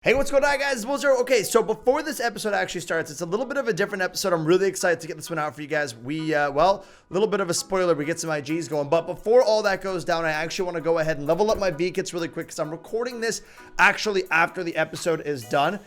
Hey, what's going on, guys? It's Will0. Okay, so before this episode actually starts, it's a little bit of a different episode. I'm really excited to get this one out for you guys. Well, a little bit of a spoiler. We get some IGs going, but before all that goes down, I actually want to go ahead and level up my V-Kits really quick because I'm recording this actually after the episode is done.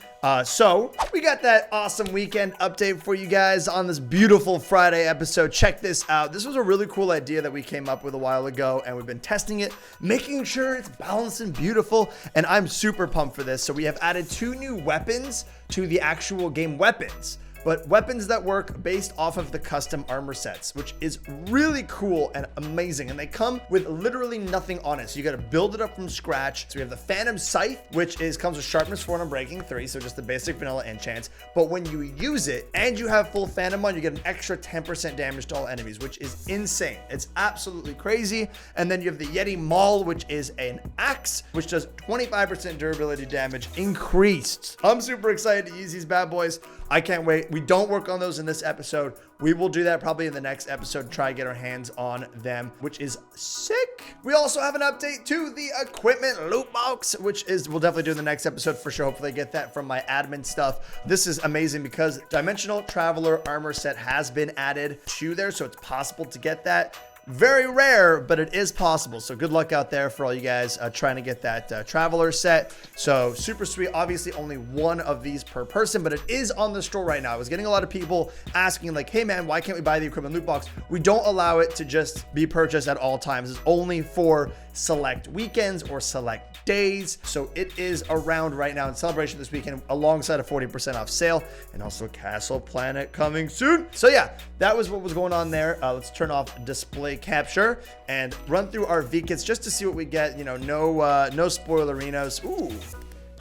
So we got that awesome weekend update for you guys on this beautiful Friday episode. Check this out. This was a really cool idea that we came up with a while ago, and we've been testing it, making sure it's balanced and beautiful, and I'm super pumped for this. So we have added 2 new weapons to the actual game weapons, but weapons that work based off of the custom armor sets, which is really cool and amazing. And they come with literally nothing on it. So you got to build it up from scratch. So we have the Phantom Scythe, which comes with sharpness 4 and breaking 3. So just the basic vanilla enchants. But when you use it and you have full Phantom on, you get an extra 10% damage to all enemies, which is insane. It's absolutely crazy. And then you have the Yeti Maul, which is an axe, which does 25% durability damage increased. I'm super excited to use these bad boys. I can't wait. We don't work on those in this episode. We will do that probably in the next episode, try to get our hands on them, which is sick. We also have an update to the equipment loot box, which we'll definitely do in the next episode for sure. Hopefully I get that from my admin stuff. This is amazing because Dimensional Traveler armor set has been added to there, so it's possible to get that. Very rare, but it is possible. So good luck out there for all you guys trying to get that Traveler set. So super sweet. Obviously only 1 of these per person, but it is on the store right now. I was getting a lot of people asking like, hey man, why can't we buy the equipment loot box? We don't allow it to just be purchased at all times. It's only for select weekends or select days. So it is around right now in celebration this weekend alongside a 40% off sale, and also Castle Planet coming soon. So yeah, that was what was going on there. Let's turn off display capture and run through our V-Kits just to see what we get. You know, no spoilerinos. Ooh,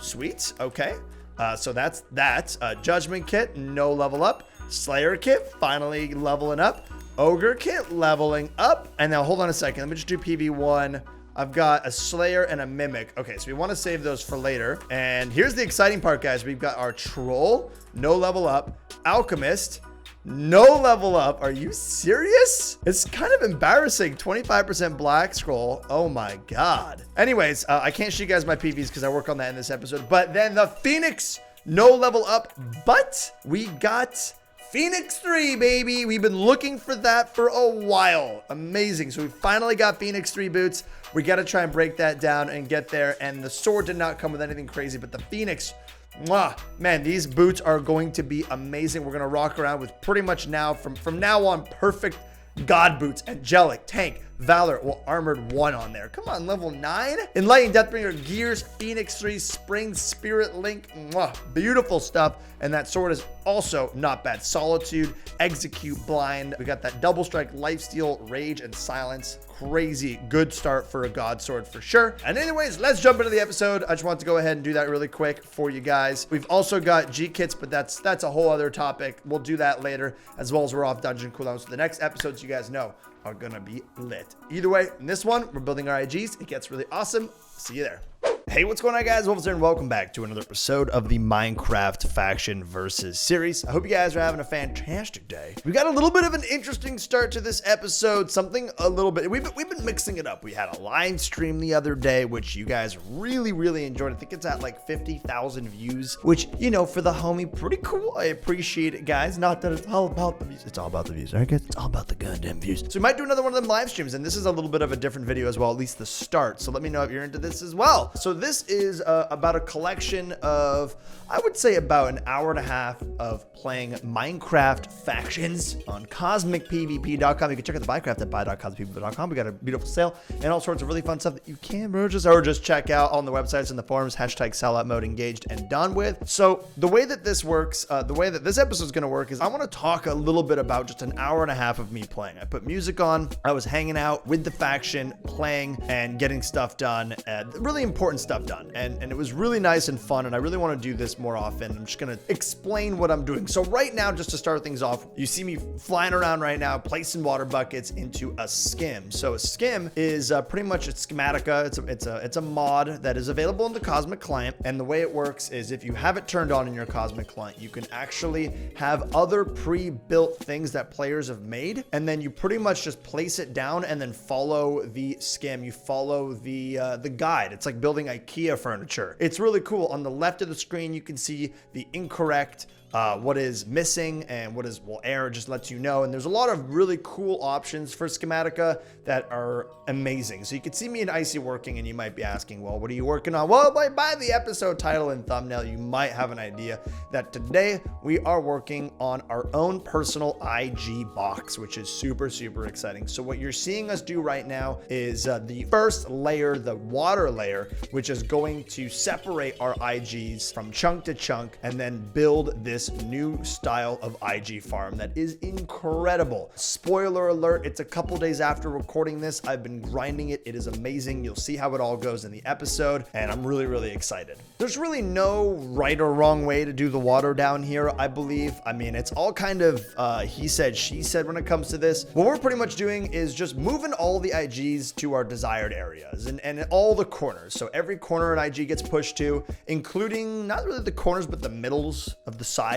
sweet. Okay. So that's that. Judgment Kit, no level up. Slayer Kit, finally leveling up. Ogre Kit, leveling up. And now hold on a second. Let me just do PV1. I've got a Slayer and a Mimic. Okay, so we want to save those for later. And here's the exciting part, guys. We've got our Troll, no level up. Alchemist, no level up. Are you serious? It's kind of embarrassing. 25% black scroll. Oh my God. Anyways, I can't show you guys my PVs because I work on that in this episode. But then the Phoenix, no level up. But we got Phoenix 3, baby. We've been looking for that for a while. Amazing. So we finally got Phoenix 3 boots. We got to try and break that down and get there. And the sword did not come with anything crazy, but the Phoenix, mwah, man, these boots are going to be amazing. We're going to rock around with pretty much now, from now on, perfect God boots, angelic, tank, valor, well, armored 1 on there. Come on, level 9. Enlightened Deathbringer gears, Phoenix 3, Spring, Spirit Link, mwah, beautiful stuff. And that sword is also not bad. Solitude, Execute, Blind. We got that double strike, Lifesteal, Rage, and Silence. Crazy good start for a God sword for sure. And anyways, let's jump into the episode. I just want to go ahead and do that really quick for you guys. We've also got G kits, but that's a whole other topic. We'll do that later, as well as we're off dungeon cooldowns. So the next episodes, you guys know, are gonna be lit. Either way, in this one, we're building our IGs. It gets really awesome. See you there. Hey, what's going on, guys? Wolves here, and welcome back to another episode of the Minecraft Faction Versus series. I hope you guys are having a fantastic day. We got a little bit of an interesting start to this episode. Something a little bit, we've been mixing it up. We had a live stream the other day, which you guys really enjoyed. I think it's at like 50,000 views, which, you know, for the homie, pretty cool. I appreciate it, guys. Not that it's all about the views. It's all about the views, right, guys? It's all about the goddamn views. So we might do another one of them live streams, and this is a little bit of a different video as well, at least the start. So let me know if you're into this as well. So this is about a collection of, I would say, about an hour and a half of playing Minecraft factions on CosmicPvP.com. You can check out the Minecraft at buy.cosmicpvp.com. We got a beautiful sale and all sorts of really fun stuff that you can purchase or just check out on the websites and the forums. Hashtag sellout mode engaged and done with. So the way that this works, the way that this episode is going to work is I want to talk a little bit about just an hour and a half of me playing. I put music on. I was hanging out with the faction, playing and getting stuff done, really important stuff done. And it was really nice and fun, and I really want to do this more often. I'm just going to explain what I'm doing. So right now, just to start things off, you see me flying around right now, placing water buckets into a skim. So a skim is pretty much a schematica. It's a mod that is available in the Cosmic client, and the way it works is if you have it turned on in your Cosmic client, you can actually have other pre-built things that players have made, and then you pretty much just place it down and then follow the skim. You follow the guide. It's like building IKEA furniture. It's really cool. On the left of the screen, you can see the incorrect what is missing and what is, well, error just lets you know. And there's a lot of really cool options for Schematica that are amazing. So you can see me and Icy working, and you might be asking, well, what are you working on? Well, by the episode title and thumbnail, you might have an idea that today we are working on our own personal IG box, which is super, super exciting. So what you're seeing us do right now is the first layer, the water layer, which is going to separate our IGs from chunk to chunk and then build this new style of IG farm that is incredible. Spoiler alert, it's a couple days after recording this. I've been grinding it. It is amazing. You'll see how it all goes in the episode, and I'm really, really excited. There's really no right or wrong way to do the water down here, I believe. I mean, it's all kind of he said, she said when it comes to this. What we're pretty much doing is just moving all the IGs to our desired areas and all the corners. So every corner an IG gets pushed to, including not really the corners, but the middles of the sides,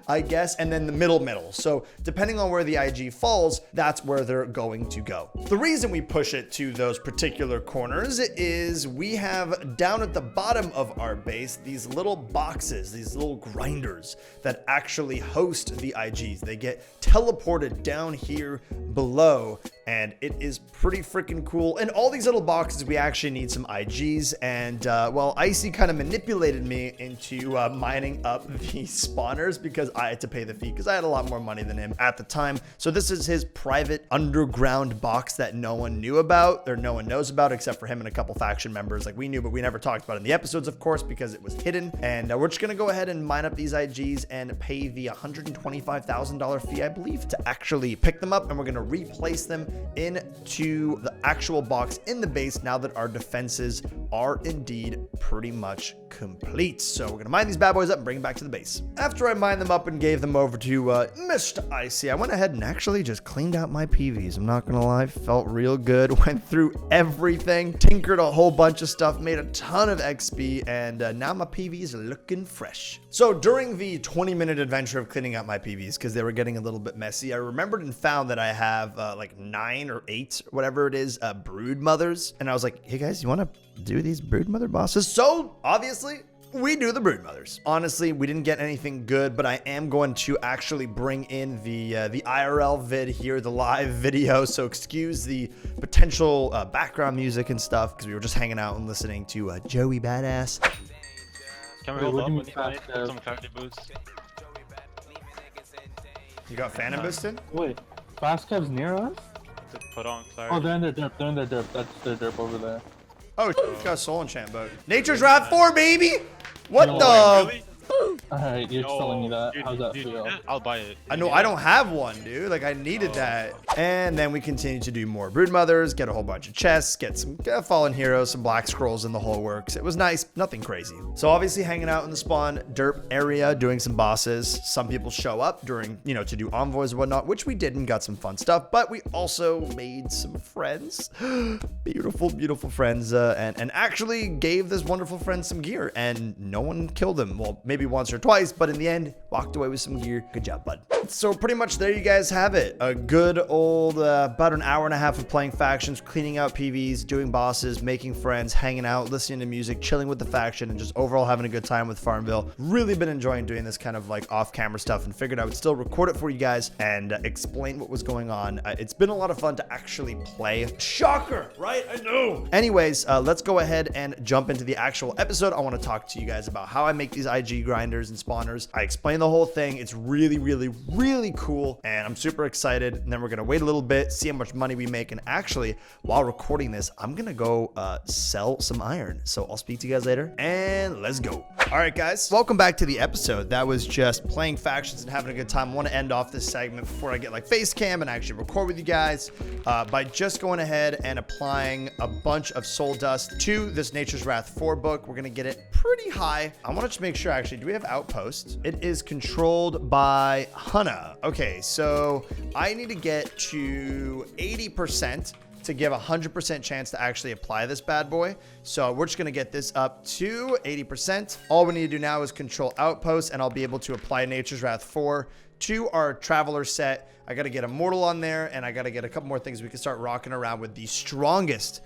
I guess, and then the middle. So depending on where the IG falls, that's where they're going to go. The reason we push it to those particular corners is we have down at the bottom of our base these little boxes, these little grinders that actually host the IGs. They get teleported down here below, and it is pretty freaking cool. And all these little boxes, we actually need some IGs, and well, Icy kind of manipulated me into mining up the spawners because I had to pay the fee because I had a lot more money than him at the time. So this is his private underground box that no one knew about, or no one knows about, except for him and a couple faction members. Like, we knew, but we never talked about it in the episodes, of course, because it was hidden. And we're just gonna go ahead and mine up these IGs and pay the $125,000 fee, I believe, to actually pick them up, and we're gonna replace them into the actual box in the base now that our defenses are indeed pretty much complete. So we're gonna mine these bad boys up and bring them back to the base. After I mined them up and gave them over to Mr. Icy, I went ahead and actually just cleaned out my PVs. I'm not gonna lie, felt real good. Went through everything, tinkered a whole bunch of stuff, made a ton of XP, and now my PVs are looking fresh. So during the 20-minute adventure of cleaning out my PVs, because they were getting a little bit messy, I remembered and found that I have like 9 or 8, whatever it is, brood mothers. And I was like, hey guys, you want to do these brood mother bosses? So obviously we do the brood mothers. Honestly, we didn't get anything good, but I am going to actually bring in the IRL vid here, the live video. So excuse the potential background music and stuff, because we were just hanging out and listening to Joey Badass. Can we hold up when you find some clarity boots? You got Phantom boosted? Wait, Fast Cav's near us? To put on clarity. Oh, they're in the derp. They're in the derp. That's the derp over there. Oh, you got a soul enchant boat. Nature's Wrath 4, baby! What No, the? Really? Alright, you're telling me that. Dude, How's that dude, feel? I'll buy it. I know I don't have one, dude. Like, I needed that. And then we continue to do more brood mothers, get a whole bunch of chests, get some fallen heroes, some black scrolls, in the whole works. It was nice, nothing crazy. So obviously hanging out in the spawn derp area, doing some bosses. Some people show up during, you know, to do envoys and whatnot, which we did and got some fun stuff. But we also made some friends, beautiful, beautiful friends, and actually gave this wonderful friend some gear, and no one killed him. Well, maybe once or twice, but in the end, walked away with some gear. Good job, bud. So pretty much there you guys have it. A good old about an hour and a half of playing factions, cleaning out PVs, doing bosses, making friends, hanging out, listening to music, chilling with the faction, and just overall having a good time with Farmville. Really been enjoying doing this kind of like off-camera stuff, and figured I would still record it for you guys and explain what was going on. It's been a lot of fun to actually play. Shocker, right? I know. Anyways, let's go ahead and jump into the actual episode. I want to talk to you guys about how I make these IG grinders and spawners. I explain the whole thing. It's really, really, really cool, and I'm super excited. And then we're gonna wait a little bit, see how much money we make, and actually, while recording this, I'm gonna go sell some iron. So I'll speak to you guys later, and let's go. All right, guys, welcome back to the episode. That was just playing factions and having a good time. I want to end off this segment before I get like face cam and actually record with you guys by just going ahead and applying a bunch of soul dust to this Nature's Wrath 4 book. We're gonna get it pretty high. I want to just make sure, actually, do we have outposts? It is controlled by Hana. Okay, so I need to get to 80%. to give 100% chance to actually apply this bad boy. So we're just going to get this up to 80%. All we need to do now is control outpost, and I'll be able to apply Nature's Wrath 4 to our Traveler set. I got to get Immortal on there, and I got to get a couple more things. We can start rocking around with the strongest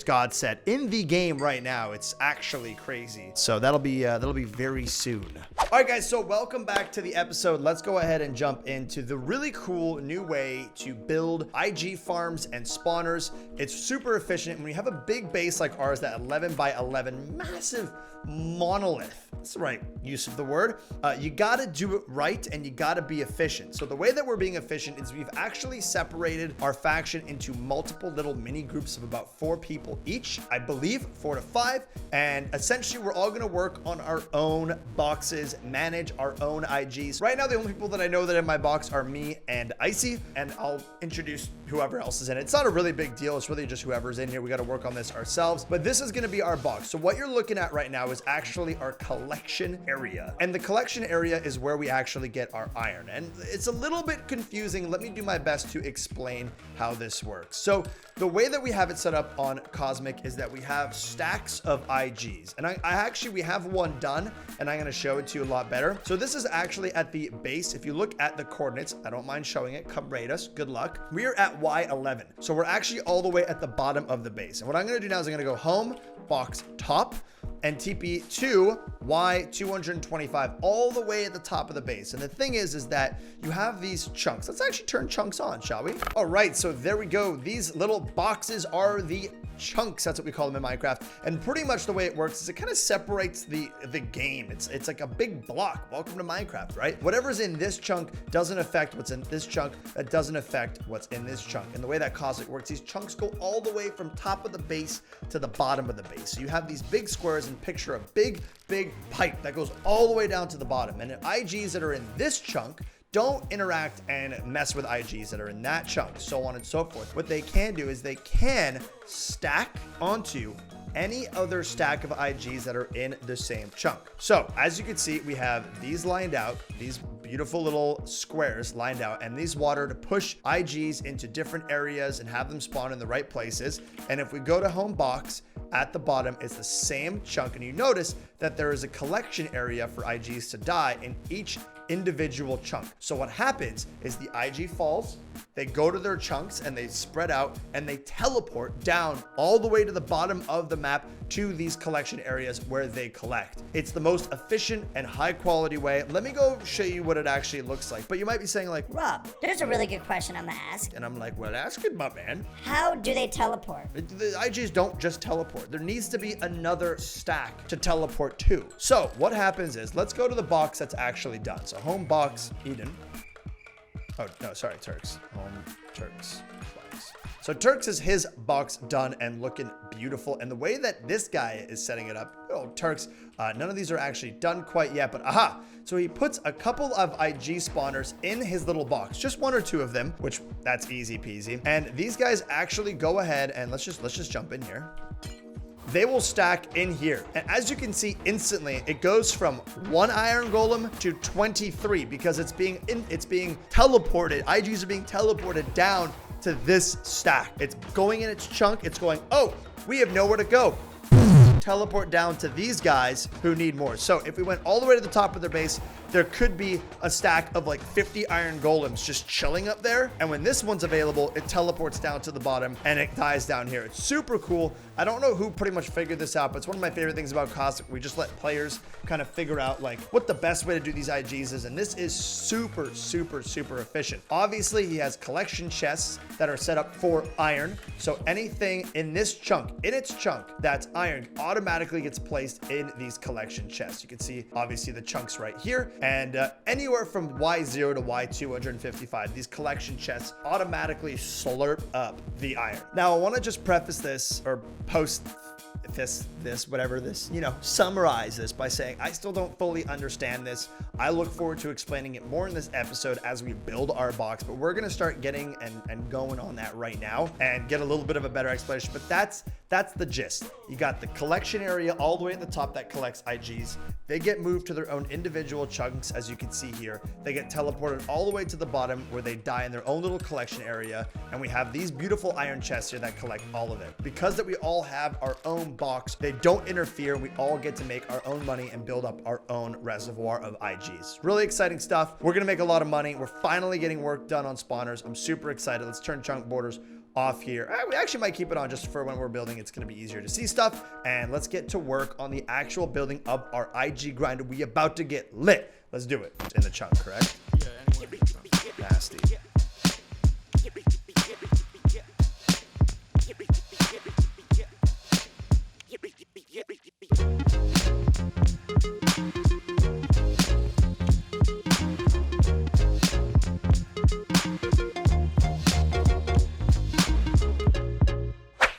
God set in the game right now. It's actually crazy. So that'll be very soon. All right, guys. So welcome back to the episode. Let's go ahead and jump into the really cool new way to build IG farms and spawners. It's super efficient. When you have a big base like ours, that 11 by 11 massive monolith, that's the right use of the word, you got to do it right, and you got to be efficient. So the way that we're being efficient is we've actually separated our faction into multiple little mini groups of about 4 people each, I believe 4 to 5, and essentially we're all going to work on our own boxes, manage our own IGs. Right now, the only people that I know that in my box are me and Icy, and I'll introduce whoever else is in it. It's not a really big deal. It's really just whoever's in here. We got to work on this ourselves, but this is going to be our box. So what you're looking at right now is actually our collection area, and the collection area is where we actually get our iron, and it's a little bit confusing. Let me do my best to explain how this works. So the way that we have it set up on Cosmic is that we have stacks of IGs, and we have one done, and I'm going to show it to you a lot better. So this is actually at the base. If you look at the coordinates, I don't mind showing it. Come raid us. Good luck. We are at Y11. So we're actually all the way at the bottom of the base. And what I'm going to do now is I'm going to go home, box top, and TP to Y225 all the way at the top of the base. And the thing is that you have these chunks. Let's actually turn chunks on, shall we? All right, so there we go. These little boxes are the chunks. That's what we call them in Minecraft. And pretty much the way it works is it kind of separates the game. It's like a big block. Welcome to Minecraft, right? Whatever's in this chunk doesn't affect what's in this chunk. That doesn't affect what's in this chunk. And the way that Cosmic works, these chunks go all the way from top of the base to the bottom of the base. So you have these big squares, and picture a big pipe that goes all the way down to the bottom. And IGs that are in this chunk don't interact and mess with IGs that are in that chunk, so on and so forth. What they can do is they can stack onto any other stack of IGs that are in the same chunk. So as you can see, we have these lined out, these beautiful little squares lined out, and these water to push IGs into different areas and have them spawn in the right places. And if we go to home box, at the bottom is the same chunk, and you notice that there is a collection area for IGs to die in each individual chunk. So what happens is the IG falls, they go to their chunks, and they spread out, and they teleport down all the way to the bottom of the map to these collection areas where they collect. It's the most efficient and high quality way. Let me go show you what it actually looks like. But you might be saying like, Rob, there's a really good question I'm gonna ask. And I'm like, well, ask it, my man. How do they teleport? The IGs don't just teleport. There needs to be another stack to teleport to. So what happens is, let's go to the box that's actually done. So home box, Eden. Oh, no, sorry, Turks. Home Turks box. So Turks is his box done and looking beautiful. And the way that this guy is setting it up, oh, Turks, none of these are actually done quite yet, but aha. So he puts a couple of IG spawners in his little box, just 1 or 2 of them, which that's easy peasy. And these guys actually go ahead and let's just jump in here. They will stack in here. And as you can see instantly, it goes from 1 iron golem to 23 because it's being teleported. IGs are being teleported down to this stack. It's going in its chunk. It's going, oh, we have nowhere to go. Teleport down to these guys who need more. So if we went all the way to the top of their base, there could be a stack of like 50 iron golems just chilling up there. And when this one's available, it teleports down to the bottom and it dies down here. It's super cool. I don't know who pretty much figured this out, but it's one of my favorite things about Cosmic. We just let players kind of figure out like what the best way to do these IGs is. And this is super efficient. Obviously, he has collection chests that are set up for iron. So anything in this chunk, in its chunk, that's iron automatically gets placed in these collection chests. You can see obviously the chunks right here. And anywhere from Y0 to Y255, these collection chests automatically slurp up the iron. Now, I want to just preface this or post whatever this, you know, summarize this by saying I still don't fully understand this. I look forward to explaining it more in this episode as we build our box, but we're gonna start getting and going on that right now and get a little bit of a better explanation. But that's the gist. You got the collection area all the way at the top that collects IGs. They get moved to their own individual chunks, as you can see here. They get teleported all the way to the bottom where they die in their own little collection area. And we have these beautiful iron chests here that collect all of it. Because that we all have our own box, they don't interfere. We all get to make our own money and build up our own reservoir of IGs. Really exciting stuff. We're gonna make a lot of money. We're finally getting work done on spawners. I'm super excited. Let's turn chunk borders off here. We actually might keep it on just for when we're building. It's going to be easier to see stuff. And let's get to work on the actual building of our IG grinder. We about to get lit. Let's do it. It's in the chunk, correct? Yeah, anywhere in the chunk. Nasty.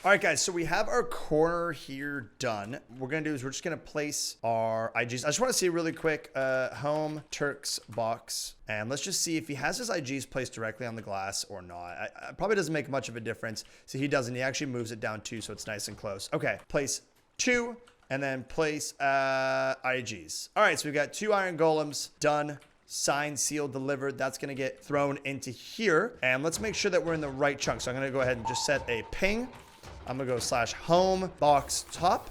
All right, guys, so we have our corner here done. What we're gonna do is we're just gonna place our IGs. I just wanna see really quick, home, Turk's box. And let's just see if he has his IGs placed directly on the glass or not. It probably doesn't make much of a difference. So he doesn't, he actually moves it down 2, so it's nice and close. Okay, place 2, and then place IGs. All right, so we've got 2 iron golems done. Signed, sealed, delivered. That's going to get thrown into here. And let's make sure that we're in the right chunk. So I'm going to go ahead and just set a ping. I'm going to go /home box top.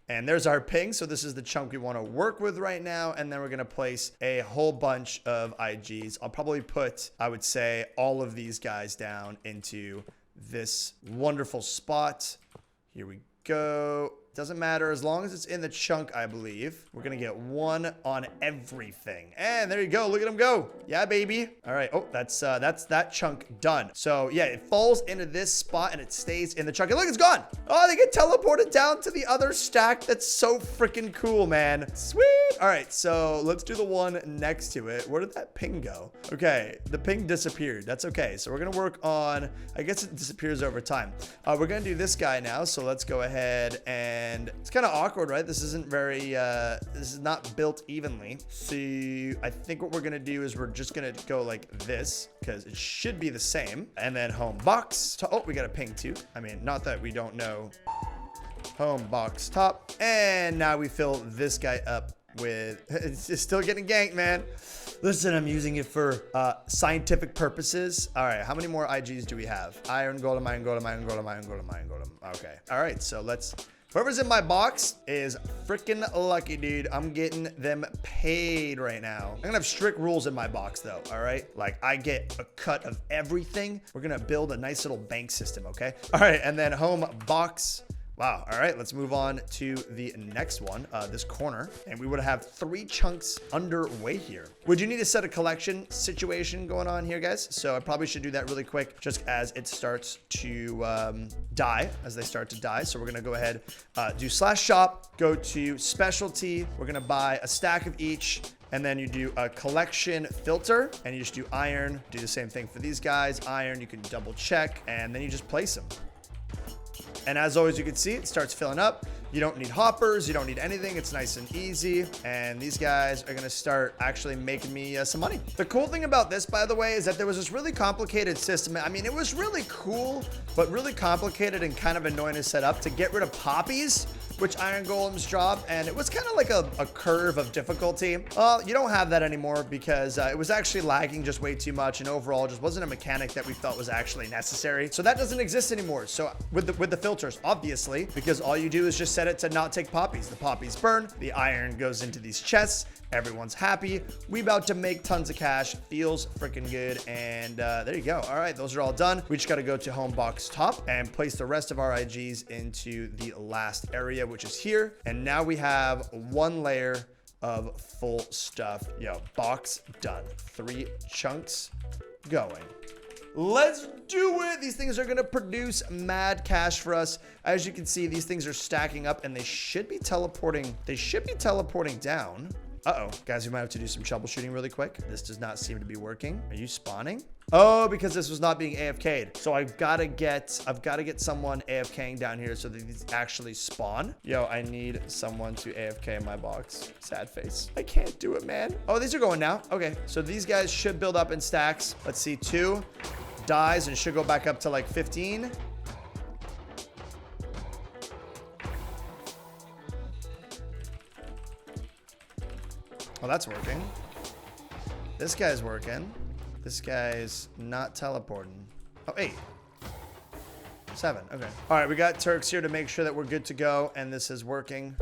And there's our ping. So this is the chunk we want to work with right now. And then we're going to place a whole bunch of IGs. I'll probably put, I would say, all of these guys down into this wonderful spot. Here we go. Doesn't matter as long as it's in the chunk, I believe. We're gonna get 1 on everything. And there you go. Look at him go. Yeah, baby. All right. Oh, that's that chunk done. So yeah, it falls into this spot and it stays in the chunk. And look, it's gone. Oh, they get teleported down to the other stack. That's so freaking cool, man. Sweet. All right, so let's do the one next to it. Where did that ping go? Okay, the ping disappeared. That's okay. So we're gonna work on, I guess it disappears over time. We're gonna do this guy now. So let's go ahead and it's kind of awkward, right? This isn't very, this is not built evenly. So I think what we're going to do is we're just going to go like this because it should be the same. And then home box. Oh, we got a ping too. I mean, not that we don't know. Home box top. And now we fill this guy up with, it's still getting ganked, man. Listen, I'm using it for scientific purposes. All right, how many more IGs do we have? Iron golem, iron golem, iron golem, iron golem, iron golem. Okay, all right, so let's, whoever's in my box is freaking lucky, dude. I'm getting them paid right now. I'm gonna have strict rules in my box though, all right? Like I get a cut of everything. We're gonna build a nice little bank system, okay? All right, and then home box. Wow. All right, let's move on to the next one, this corner. And we would have 3 chunks underway here. Would you need to set a collection situation going on here, guys? So I probably should do that really quick just as it starts to die, as they start to die. So we're going to go ahead, do /shop, go to specialty. We're going to buy a stack of each. And then you do a collection filter and you just do iron. Do the same thing for these guys. Iron, you can double check and then you just place them. And as always, you can see it starts filling up. You don't need hoppers. You don't need anything. It's nice and easy. And these guys are going to start actually making me some money. The cool thing about this, by the way, is that there was this really complicated system. I mean, it was really cool, but really complicated and kind of annoying to set up to get rid of poppies, which iron golems drop. And it was kind of like a curve of difficulty. Well, you don't have that anymore because it was actually lagging just way too much. And overall, just wasn't a mechanic that we felt was actually necessary. So that doesn't exist anymore. So with the filters, obviously, because all you do is just set it to not take poppies. The poppies burn, the iron goes into these chests, everyone's happy. We about to make tons of cash, feels freaking good. And there you go. All right, those are all done. We just got to go to home box top and place the rest of our IGs into the last area, which is here. And now we have 1 layer of full stuff. Yo, box done. 3 chunks going. Let's do it. These things are going to produce mad cash for us. As you can see, these things are stacking up and they should be teleporting. They should be teleporting down. Uh-oh. Guys, we might have to do some troubleshooting really quick. This does not seem to be working. Are you spawning? Oh, because this was not being AFK'd. So I've got to get someone AFKing down here so that these actually spawn. Yo, I need someone to AFK in my box. Sad face. I can't do it, man. Oh, these are going now. Okay, so these guys should build up in stacks. Let's see, 2 dies and should go back up to like 15. Oh, that's working. This guy's working. This guy's not teleporting. Oh, 8. 7. Okay. All right, we got Turks here to make sure that we're good to go, and this is working.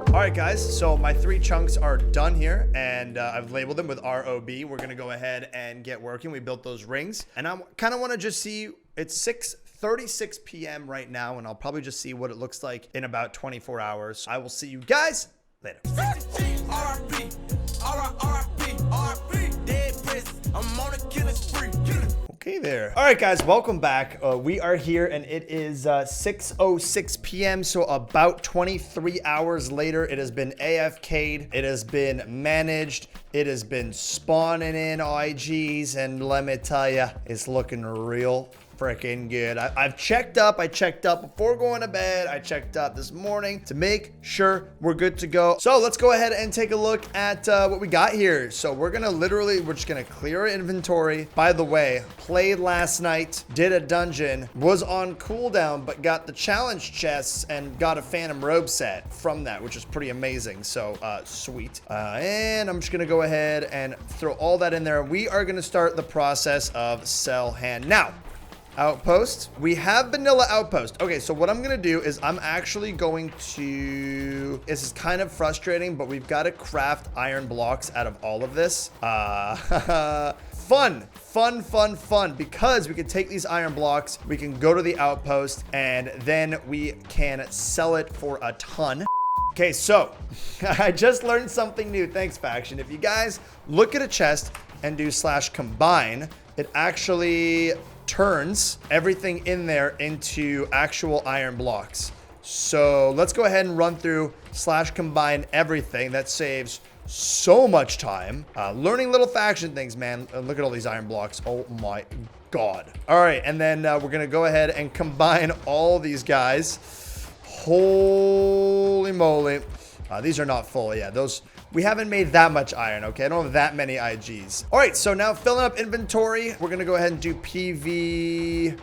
All right, guys, so my 3 chunks are done here, and I've labeled them with ROB. We're gonna go ahead and get working. We built those rings, and I kind of want to just see, it's 6:36 p.m. right now, and I'll probably just see what it looks like in about 24 hours. I will see you guys later. Okay there. All right, guys, welcome back. We are here, and it is 6:06 p.m., so about 23 hours later. It has been AFK'd. It has been managed. It has been spawning in IGs, and let me tell you, it's looking real freaking good. I've checked up. I checked up before going to bed. I checked up this morning to make sure we're good to go. So let's go ahead and take a look at what we got here. So we're just gonna clear our inventory. By the way, played last night, did a dungeon, was on cooldown, but got the challenge chests and got a phantom robe set from that, which is pretty amazing. So sweet. And I'm just gonna go ahead and throw all that in there. We are gonna start the process of sell hand. Now, outpost. We have vanilla outpost. Okay, so what I'm gonna do is I'm actually going to, this is kind of frustrating, but we've got to craft iron blocks out of all of this. Fun, because we can take these iron blocks, we can go to the outpost, and then we can sell it for a ton. Okay, so I just learned something new. Thanks, Faction. If you guys look at a chest and do /combine, it actually turns everything in there into actual iron blocks. So let's go ahead and run through /combine everything. That saves so much time. Learning little faction things, man. Look at all these iron blocks. Oh my God. All right, and then we're gonna go ahead and combine all these guys. Holy moly. These are not full. Yeah, those, we haven't made that much iron, okay? I don't have that many IGs. All right, so now filling up inventory. We're gonna go ahead and do PV.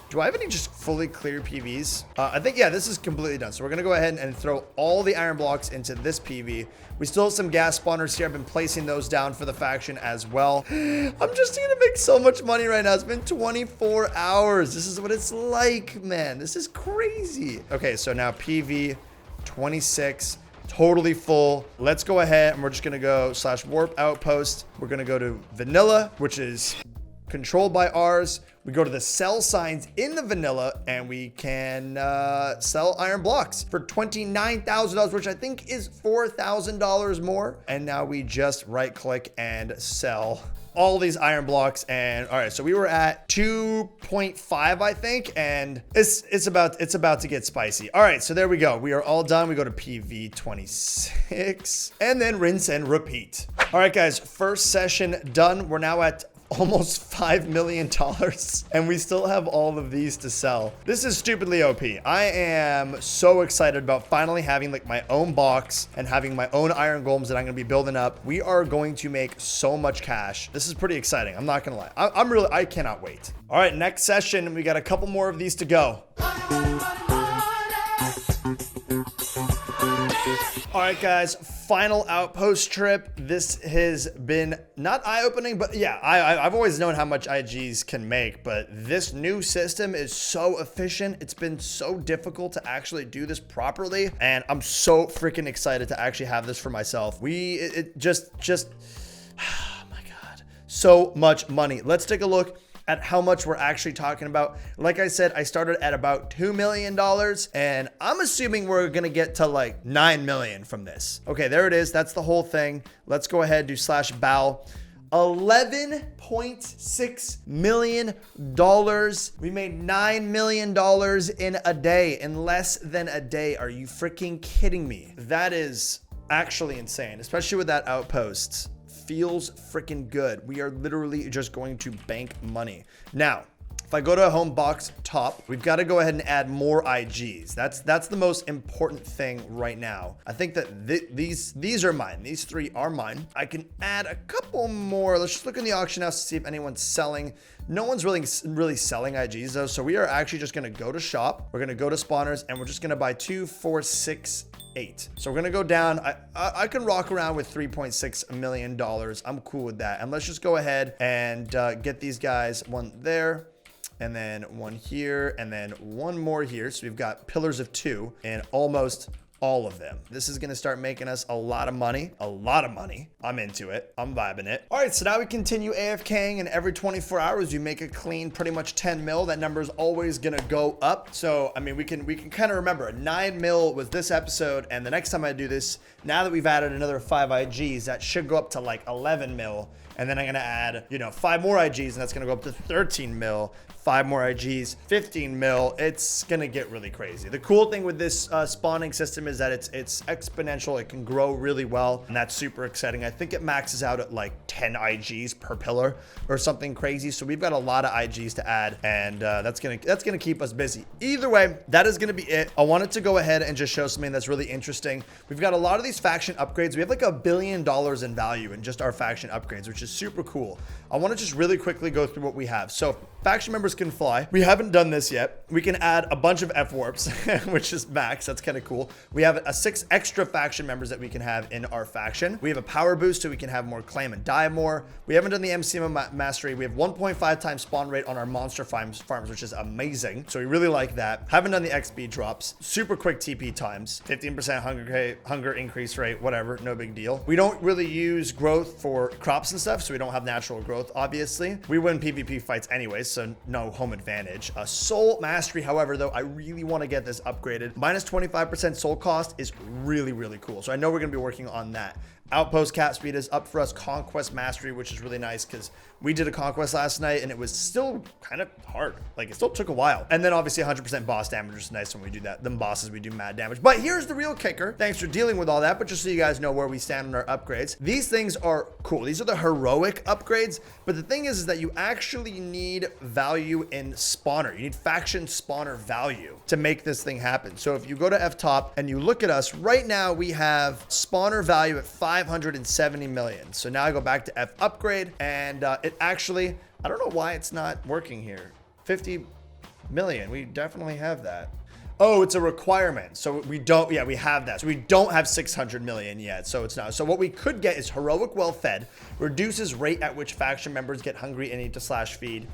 Do I have any just fully clear PVs? I think, yeah, this is completely done. So we're gonna go ahead and throw all the iron blocks into this PV. We still have some gas spawners here. I've been placing those down for the faction as well. I'm just gonna make so much money right now. It's been 24 hours. This is what it's like, man. This is crazy. Okay, so now PV 26. Totally full. Let's go ahead and we're just gonna go /warp outpost. We're gonna go to vanilla, which is controlled by ours. We go to the sell signs in the vanilla, and we can sell iron blocks for $29,000, which I think is $4,000 more. And now we just right click and sell all these iron blocks. And all right, so we were at 2.5, I think, and it's about to get spicy. All right, so there we go. We are all done. We go to PV 26 and then rinse and repeat. All right, guys, first session done. We're now at almost $5 million, and we still have all of these to sell. This is stupidly OP. I am so excited about finally having like my own box and having my own iron golems that I'm gonna be building up. We are going to make so much cash. This is pretty exciting. I'm not gonna lie. I cannot wait. All right, next session, we got a couple more of these to go. All right, guys, final outpost trip. This has been not eye-opening, but yeah, I've always known how much IGs can make, but this new system is so efficient. It's been so difficult to actually do this properly, and I'm so freaking excited to actually have this for myself. Oh my God. so much money. Let's take a look at how much we're actually talking about. Like I said, I started at about $2 million, and I'm assuming we're gonna get to like 9 million from this. Okay, there it is. That's the whole thing. Let's go ahead and do /bow. $11.6 million. We made $9 million in a day, in less than a day. Are you freaking kidding me? That is actually insane, especially with that outpost. Feels freaking good. We are literally just going to bank money. Now, if I go to a home box top, we've got to go ahead and add more IGs. That's the most important thing right now. I think that these are mine. These 3 are mine. I can add a couple more. Let's just look in the auction house to see if anyone's selling. No one's really selling IGs though. So we are actually just going to go to shop. We're going to go to spawners and we're just going to buy 2, 4, 6, 8. So we're going to go down. I can rock around with $3.6 million. I'm cool with that. And let's just go ahead and get these guys, one there, and then one here, and then one more here. So we've got pillars of 2 and almost all of them. This is going to start making us a lot of money. I'm into it. I'm vibing it. All right, so now we continue AFKing, and every 24 hours you make a clean pretty much 10 mil. That number is always going to go up. So I mean, we can kind of remember 9 mil was this episode, and the next time I do this, now that we've added another 5 IGs, that should go up to like 11 mil. And then I'm going to add, 5 more IGs, and that's going to go up to 13 mil. 5 more IGs, 15 mil. It's going to get really crazy. The cool thing with this spawning system is that it's exponential. It can grow really well, and that's super exciting. I think it maxes out at like 10 IGs per pillar or something crazy. So we've got a lot of IGs to add, and that's gonna keep us busy. Either way, that is gonna be it. I wanted to go ahead and just show something that's really interesting. We've got a lot of these faction upgrades. We have like $1 billion in value in just our faction upgrades, which is super cool. I want to just really quickly go through what we have. So faction members can fly. We haven't done this yet. We can add a bunch of F warps, which is max. That's kind of cool. We have 6 extra faction members that we can have in our faction. We have a power boost so we can have more claim and die more. We haven't done the MCM mastery. We have 1.5 times spawn rate on our monster farms, which is amazing. So we really like that. Haven't done the XP drops. Super quick TP times. 15% hunger increase rate, whatever. No big deal. We don't really use growth for crops and stuff, so we don't have natural growth, obviously. We win PvP fights anyways, so no home advantage. Soul mastery, however, though, I really want to get this upgraded. Minus 25% soul cost is really, really cool. So I know we're going to be working on that. Outpost cap speed is up for us. Conquest mastery, which is really nice because we did a conquest last night and it was still kind of hard. Like, it still took a while. And then obviously 100% boss damage, which is nice when we do that. Them bosses, we do mad damage. But here's the real kicker. Thanks for dealing with all that. But just so you guys know where we stand on our upgrades, these things are cool. These are the heroic upgrades. But the thing is that you actually need value in spawner. You need faction spawner value to make this thing happen. So if you go to F top and you look at us right now, we have spawner value at 570 million. So now I go back to F upgrade, and it actually, I don't know why it's not working here. 50 million. We definitely have that. Oh, it's a requirement. So we don't, yeah, we have that. So we don't have 600 million yet. So it's not. So what we could get is heroic well fed, reduces rate at which faction members get hungry and need to slash feed.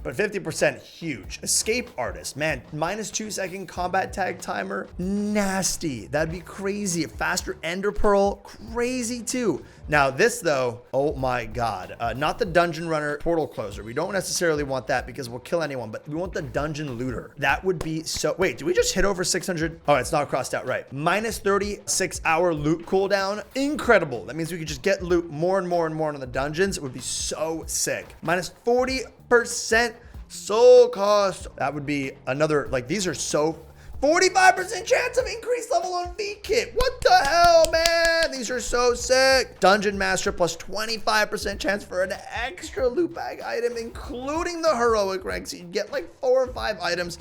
But 50% huge. Escape artist, man, minus 2-second combat tag timer, nasty. That'd be crazy. Faster ender pearl, crazy too. Now this though, oh my God, not the dungeon runner portal closer. We don't necessarily want that because we'll kill anyone, but we want the dungeon looter. That would be so, wait, did we just hit over 600? Oh, it's not crossed out, right. Minus 36-hour loot cooldown, incredible. That means we could just get loot more and more and more on the dungeons. It would be so sick. Minus 40% soul cost. That would be another, like, these are so 45% chance of increased level on V kit. What the hell, man? These are so sick. Dungeon master plus 25% chance for an extra loot bag item, including the heroic rank. So you get like 4 or 5 items.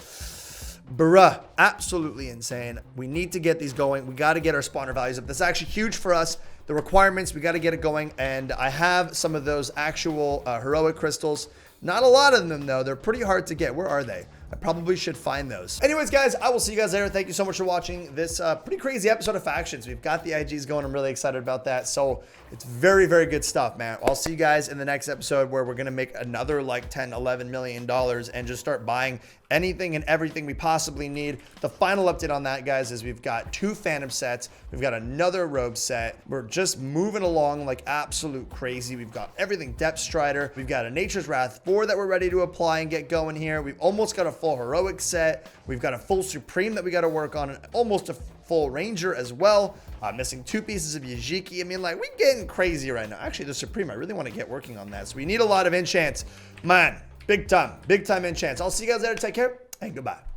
Bruh, absolutely insane. We need to get these going. We got to get our spawner values up. That's actually huge for us. The requirements, we got to get it going. And I have some of those actual heroic crystals. Not a lot of them though. They're pretty hard to get. Where are they? I probably should find those. Anyways, guys, I will see you guys later. Thank you so much for watching this pretty crazy episode of Factions. We've got the IGs going. I'm really excited about that. So it's very, very good stuff, man. I'll see you guys in the next episode where we're going to make another like $10, $11 million and just start buying anything and everything we possibly need. The final update on that, guys, is we've got 2 Phantom sets. We've got another Rogue set. We're just moving along like absolute crazy. We've got everything Depth Strider. We've got a Nature's Wrath 4 that we're ready to apply and get going here. We've almost got a full Heroic set. We've got a full Supreme that we got to work on, and almost a full Ranger as well. Missing 2 pieces of Yajiki. I mean, like, we're getting crazy right now. Actually, the Supreme, I really want to get working on that. So we need a lot of enchants. Man, big time enchants. I'll see you guys later. Take care, and goodbye.